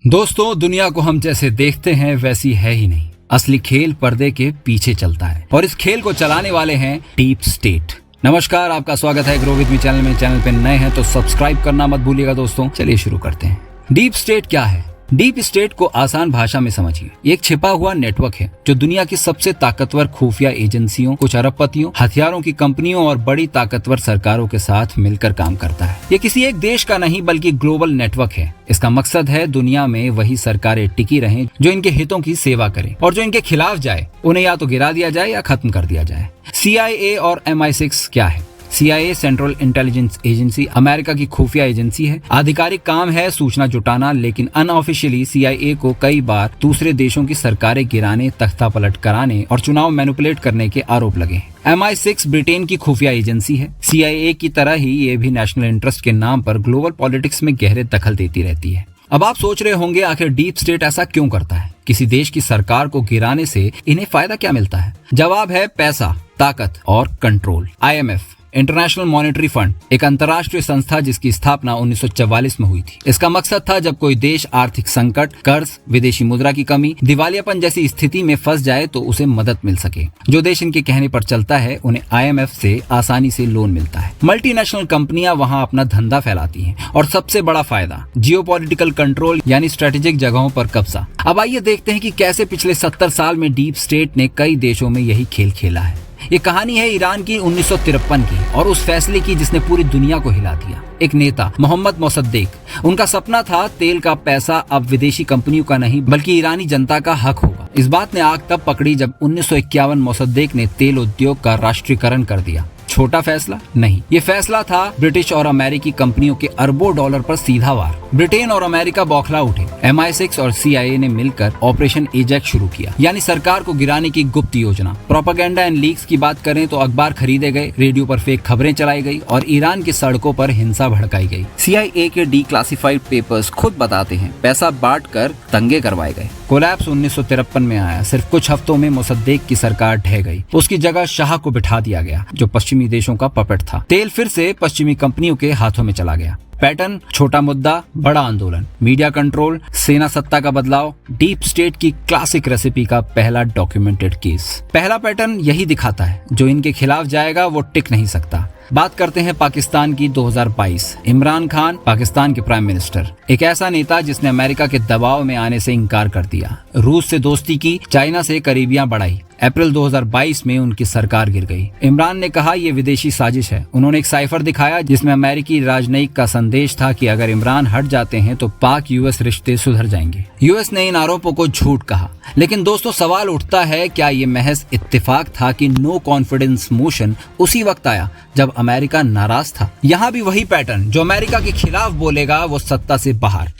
दोस्तों, दुनिया को हम जैसे देखते हैं वैसी है ही नहीं। असली खेल पर्दे के पीछे चलता है और इस खेल को चलाने वाले हैं डीप स्टेट। नमस्कार, आपका स्वागत है ग्रो विद मी चैनल में। चैनल पे नए हैं तो सब्सक्राइब करना मत भूलिएगा दोस्तों। चलिए शुरू करते हैं। डीप स्टेट क्या है? डीप स्टेट को आसान भाषा में समझिए। ये एक छिपा हुआ नेटवर्क है जो दुनिया की सबसे ताकतवर खुफिया एजेंसियों, कुछ अरबपतियों, हथियारों की कंपनियों और बड़ी ताकतवर सरकारों के साथ मिलकर काम करता है। ये किसी एक देश का नहीं बल्कि ग्लोबल नेटवर्क है। इसका मकसद है दुनिया में वही सरकारें टिकी रहें जो इनके हितों की सेवा करें, और जो इनके खिलाफ जाए उन्हें या तो गिरा दिया जाए या खत्म कर दिया जाए। CIA और MI6 क्या है? CIA central intelligence agency America की खुफिया एजेंसी है। आधिकारिक काम है सूचना जुटाना, लेकिन अनऑफिशियली CIA को कई बार दूसरे देशों की सरकारें गिराने, तख्ता पलट कराने और चुनाव मैनिपुलेट करने के आरोप लगे। MI6 ब्रिटेन की खुफिया एजेंसी है। CIA की तरह ही ये भी नेशनल इंटरेस्ट के नाम पर ग्लोबल पॉलिटिक्स में गहरे दखल देती रहती है। अब आप सोच रहे होंगे आखिर डीप स्टेट ऐसा क्यों करता है? किसी देश की सरकार को गिराने से इन्हें फायदा क्या मिलता है? जवाब है पैसा, ताकत और control. IMF international monetary fund एक अंतर्राष्ट्रीय संस्था जिसकी स्थापना 1944 में हुई थी। इसका मकसद था जब कोई देश आर्थिक संकट, कर्ज, विदेशी मुद्रा की कमी, दिवालियापन जैसी स्थिति में फंस जाए तो उसे मदद मिल सके। जो देश इनके कहने पर चलता है उन्हें IMF से आसानी से लोन मिलता है। मल्टीनेशनल कंपनियां वहां अपना धंधा फैलाती हैं और सबसे बड़ा फायदा जियोपॉलिटिकल कंट्रोल यानी स्ट्रेटेजिक जगहों पर कब्जा। अब आइए देखते हैं कि कैसे पिछले 70 साल में डीप स्टेट ने कई देशों में यही खेल खेला है। ये कहानी है ईरान की 1953 की और उस फैसले की जिसने पूरी दुनिया को हिला दिया। एक नेता मोहम्मद मोसद्देक, उनका सपना था तेल का पैसा अब विदेशी कंपनियों का नहीं बल्कि ईरानी जनता का हक होगा। इस बात ने आग तब पकड़ी जब 1951 मोसद्देक ने तेल उद्योग का राष्ट्रीयकरण कर दिया। छोटा फैसला नहीं, ये फैसला था ब्रिटिश और अमेरिकी कंपनियों के अरबों डॉलर पर सीधा वार। ब्रिटेन और अमेरिका बौखला उठे। MI6 और CIA ने मिलकर ऑपरेशन एजेक्ट शुरू किया, यानी सरकार को गिराने की गुप्त योजना। प्रोपेगेंडा एंड लीक्स की बात करें तो अखबार खरीदे गए, रेडियो पर फेक खबरें चलाई गई और ईरान की सड़कों पर हिंसा भड़काई गई। CIA के डिक्लासिफाइड पेपर्स खुद बताते हैं पैसा बांट कर दंगे करवाए गए। कोलैप्स 1953 में आया। सिर्फ कुछ हफ्तों में मोसद्देक की सरकार ढह गई। उसकी जगह शाह को बिठा दिया गया जो पश्चिमी देशों का पपेट था। तेल फिर से पश्चिमी कंपनियों के हाथों में चला गया। पैटर्न, छोटा मुद्दा, बड़ा आंदोलन, मीडिया कंट्रोल, सेना सत्ता का बदलाव, डीप स्टेट की क्लासिक रेसिपी का पहला डॉक्यूमेंटेड केस। पहला पैटर्न यही दिखाता है, जो इनके खिलाफ जाएगा वो टिक नहीं सकता। बात करते हैं पाकिस्तान की 2022। इमरान खान पाकिस्तान के प्राइम मिनिस्टर, एक ऐसा नेता जिसने अमेरिका के दबाव में आने से इनकार कर दिया, रूस से दोस्ती की, चाइना से करीबियां बढ़ाई। अप्रैल 2022 में उनकी सरकार गिर गई। इमरान ने कहा ये विदेशी साजिश है। उन्होंने एक साइफर दिखाया जिसमें अमेरिकी राजनयिक का संदेश था कि अगर इमरान हट जाते हैं तो पाक US रिश्ते सुधर जाएंगे। US ने इन आरोपों को झूठ कहा। लेकिन दोस्तों, सवाल उठता है, क्या ये महज इत्तेफाक था कि नो कॉन्फिडेंस मोशन उसी वक्त आया जब अमेरिका नाराज था? यहाँ भी वही पैटर्न, जो अमेरिका के खिलाफ बोलेगा वो सत्ता से बाहर।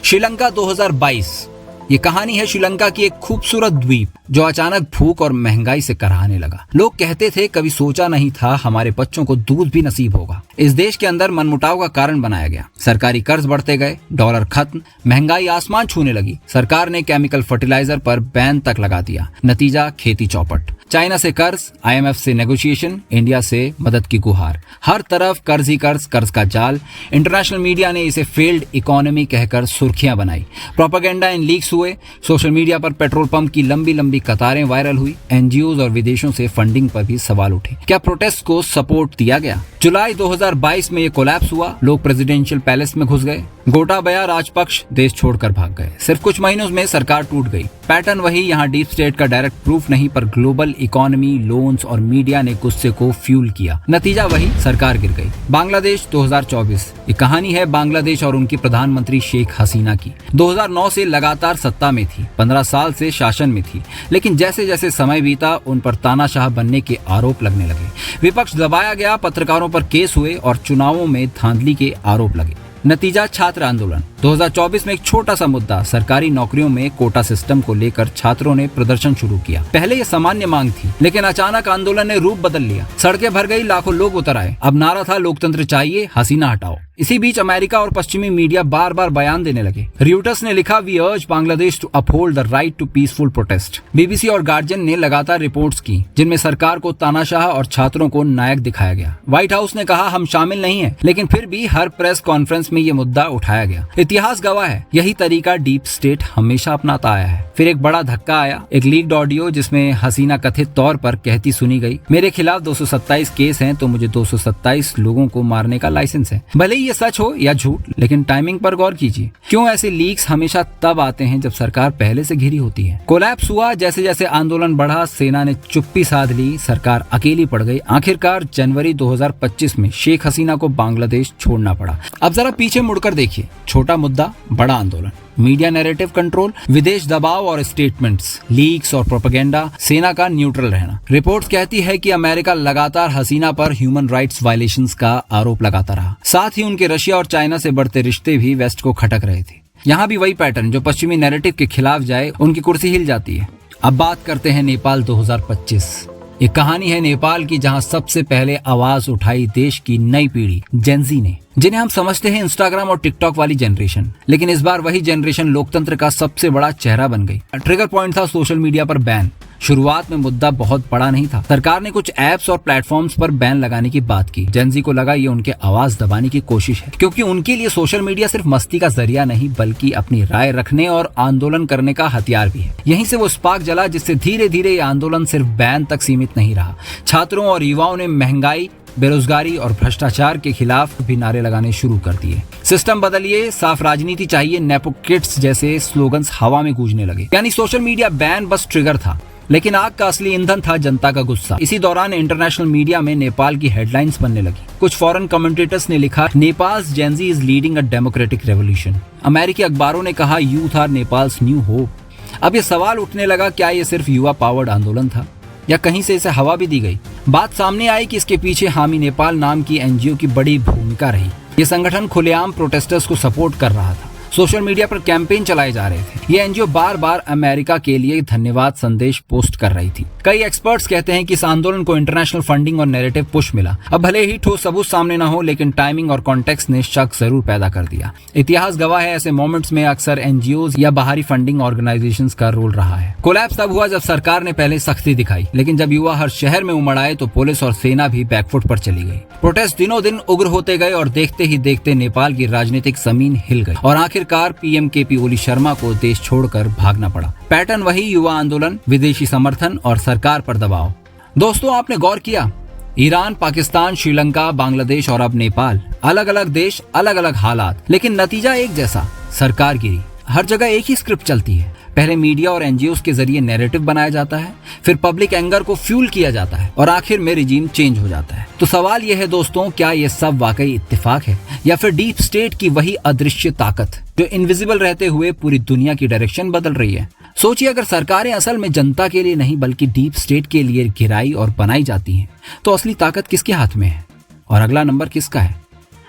श्रीलंका 2022। ये कहानी है श्रीलंका की एक खूबसूरत द्वीप जो अचानक भूख और महंगाई से कराहने लगा। लोग कहते थे कभी सोचा नहीं था हमारे बच्चों को दूध भी नसीब होगा। इस देश के अंदर मनमुटाव का कारण बनाया गया। सरकारी कर्ज बढ़ते गए, डॉलर खत्म, महंगाई आसमान छूने लगी। सरकार ने केमिकल फर्टिलाइजर पर बैन तक लगा दिया। नतीजा खेती चौपट। चाइना से कर्ज, IMF से नेगोशिएशन, इंडिया से मदद की गुहार। हर तरफ कर्ज ही कर्ज, कर्ज का जाल। इंटरनेशनल मीडिया ने इसे फेल्ड इकोनॉमी कहकर सुर्खियां बनाई। प्रोपेगेंडा एंड लीक्स हुए। सोशल मीडिया पर पेट्रोल पंप की लंबी लंबी कतारें वायरल हुई। NGOs और विदेशों से फंडिंग पर भी सवाल उठे। क्या प्रोटेस्ट को सपोर्ट दिया गया? जुलाई 2022 में ये कोलैप्स हुआ। लोग प्रेसिडेंशियल पैलेस में घुस गए। गोटाबया राजपक्ष देश छोड़कर भाग गए। सिर्फ कुछ महीनों में सरकार टूट गई। पैटर्न वही, यहाँ डीप स्टेट का डायरेक्ट प्रूफ नहीं पर ग्लोबल इकोनॉमी, लोन्स और मीडिया ने गुस्से को फ्यूल किया। नतीजा वही, सरकार गिर गई। बांग्लादेश 2024। ये कहानी है बांग्लादेश और उनकी प्रधानमंत्री शेख हसीना की। 2009 से लगातार सत्ता में थी, 15 साल से शासन में थी, लेकिन जैसे जैसे समय बीता उन पर तानाशाह बनने के आरोप लगने लगे। विपक्ष दबाया गया, पत्रकारों पर केस हुए और चुनावों में धांधली के आरोप लगे। नतीजा छात्र आंदोलन। 2024 में एक छोटा सा मुद्दा, सरकारी नौकरियों में कोटा सिस्टम को लेकर छात्रों ने प्रदर्शन शुरू किया। पहले ये सामान्य मांग थी, लेकिन अचानक आंदोलन ने रूप बदल लिया। सड़कें भर गई, लाखों लोग उतर आए। अब नारा था लोकतंत्र चाहिए, हसीना हटाओ। इसी बीच अमेरिका और पश्चिमी मीडिया बार बार बयान देने लगे। रियूटर्स ने लिखा, we urge Bangladesh to uphold the right to peaceful protest. BBC और गार्जियन ने लगातार रिपोर्ट्स की जिनमें सरकार को तानाशाह और छात्रों को नायक दिखाया गया। व्हाइट हाउस ने कहा हम शामिल नहीं हैं, लेकिन फिर भी हर प्रेस कॉन्फ्रेंस में ये मुद्दा उठाया गया। इतिहास गवाह है, यही तरीका डीप स्टेट हमेशा अपनाता आया है। फिर एक बड़ा धक्का आया, एक लीक्ड ऑडियो जिसमें हसीना कथित तौर पर कहती सुनी गई, मेरे खिलाफ 227 केस हैं तो मुझे 227 लोगों को मारने का लाइसेंस है। भले ही ये सच हो या झूठ, लेकिन टाइमिंग पर गौर कीजिए। क्यों ऐसे लीक्स हमेशा तब आते हैं जब सरकार पहले से घिरी होती है। कोलैप्स हुआ, जैसे जैसे आंदोलन बढ़ा, सेना ने चुप्पी साध ली, सरकार अकेली पड़ गई। आखिरकार जनवरी 2025 में शेख हसीना को बांग्लादेश छोड़ना पड़ा। अब जरा पीछे मुड़कर देखिए, छोटा मुद्दा, बड़ा आंदोलन, मीडिया नैरेटिव कंट्रोल, विदेश दबाव और स्टेटमेंट्स, लीक्स और प्रोपेगेंडा, सेना का न्यूट्रल रहना। रिपोर्ट कहती है कि अमेरिका लगातार हसीना पर ह्यूमन राइट्स वायलेशंस का आरोप लगाता रहा। साथ ही उनके रशिया और चाइना से बढ़ते रिश्ते भी वेस्ट को खटक रहे थे। यहाँ भी वही पैटर्न, जो पश्चिमी नैरेटिव के खिलाफ जाए उनकी कुर्सी हिल जाती है। अब बात करते हैं नेपाल 2025। ये कहानी है नेपाल की, जहां सबसे पहले आवाज उठाई देश की नई पीढ़ी जेनजी ने, जिन्हें हम समझते हैं इंस्टाग्राम और टिकटॉक वाली जनरेशन। लेकिन इस बार वही जनरेशन लोकतंत्र का सबसे बड़ा चेहरा बन गई। ट्रिगर पॉइंट था सोशल मीडिया पर बैन। शुरुआत में मुद्दा बहुत बड़ा नहीं था। सरकार ने कुछ ऐप्स और प्लेटफॉर्म्स पर बैन लगाने की बात की। जेनजी को लगा ये उनके आवाज दबाने की कोशिश है, क्योंकि उनके लिए सोशल मीडिया सिर्फ मस्ती का जरिया नहीं, बल्कि अपनी राय रखने और आंदोलन करने का हथियार भी है। यहीं से वो स्पार्क जला, जिससे धीरे धीरे ये आंदोलन सिर्फ बैन तक सीमित नहीं रहा। छात्रों और युवाओं ने महंगाई, बेरोजगारी और भ्रष्टाचार के खिलाफ भी नारे लगाने शुरू कर दिए। सिस्टम बदलिए, साफ राजनीति चाहिए, नेपो किड्स जैसे स्लोगन्स हवा में गूंजने लगे। यानी सोशल मीडिया बैन बस ट्रिगर था, लेकिन आग का असली ईंधन था जनता का गुस्सा। इसी दौरान इंटरनेशनल मीडिया में नेपाल की हेडलाइंस बनने लगी। कुछ फॉरेन कमेंटेटर्स ने लिखा, Nepal's Gen Z is leading a democratic revolution. अमेरिकी अखबारों ने कहा, youth are Nepal's new hope. अब ये सवाल उठने लगा, क्या ये सिर्फ युवा पावर्ड आंदोलन था या कहीं से इसे हवा भी दी गई? बात सामने आई कि इसके पीछे हामी नेपाल नाम की एनजीओ की बड़ी भूमिका रही। ये संगठन खुलेआम प्रोटेस्टर्स को सपोर्ट कर रहा था। सोशल मीडिया पर कैंपेन चलाए जा रहे थे। ये एनजीओ बार बार अमेरिका के लिए धन्यवाद संदेश पोस्ट कर रही थी। कई एक्सपर्ट्स कहते हैं कि इस आंदोलन को इंटरनेशनल फंडिंग और नैरेटिव पुश मिला। अब भले ही ठोस सबूत सामने न हो, लेकिन टाइमिंग और कॉन्टेक्स्ट ने शक जरूर पैदा कर दिया। इतिहास गवाह है, ऐसे मोमेंट्स में अक्सर एनजीओज या बाहरी फंडिंग ऑर्गेनाइजेशंस का रोल रहा है। कोलैप्स तब हुआ जब सरकार ने पहले सख्ती दिखाई, लेकिन जब युवा हर शहर में उमड़ आए तो पुलिस और सेना भी बैकफुट पर चली गई। प्रोटेस्ट दिनों दिन उग्र होते गए और देखते ही देखते नेपाल की राजनीतिक जमीन हिल गई और आखिरकार पीएम केपी ओली शर्मा को देश छोड़कर भागना पड़ा। पैटर्न वही, युवा आंदोलन, विदेशी समर्थन और सरकार पर दबाव। दोस्तों, आपने गौर किया, ईरान, पाकिस्तान, श्रीलंका, बांग्लादेश और अब नेपाल, अलग अलग देश, अलग अलग हालात, लेकिन नतीजा एक जैसा, सरकार गिरी। हर जगह एक ही स्क्रिप्ट चलती है। पहले मीडिया और एनजीओज के जरिए नैरेटिव बनाया जाता है, फिर पब्लिक एंगर को फ्यूल किया जाता है और आखिर में रिजीम चेंज हो जाता है। तो सवाल यह है दोस्तों, क्या ये सब वाकई इत्तेफाक है या फिर डीप स्टेट की वही अदृश्य ताकत जो इनविजिबल रहते हुए पूरी दुनिया की डायरेक्शन बदल रही है? सोचिए, अगर सरकारें असल में जनता के लिए नहीं बल्कि डीप स्टेट के लिए गिराई और बनाई जाती हैं, तो असली ताकत किसके हाथ में है और अगला नंबर किसका है?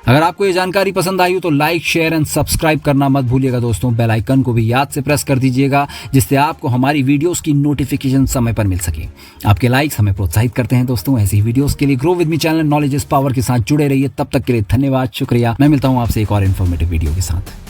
अगर आपको ये जानकारी पसंद आई हो तो लाइक, शेयर एंड सब्सक्राइब करना मत भूलिएगा दोस्तों। बेल आइकन को भी याद से प्रेस कर दीजिएगा, जिससे आपको हमारी वीडियोस की नोटिफिकेशन समय पर मिल सके। आपके लाइक्स हमें प्रोत्साहित करते हैं दोस्तों। ऐसी वीडियोस के लिए grow with me channel knowledge is power के साथ जुड़े रहिए। तब तक के लिए धन्यवाद, शुक्रिया। मैं मिलता हूँ आपसे एक और इन्फॉर्मेटिव वीडियो के साथ।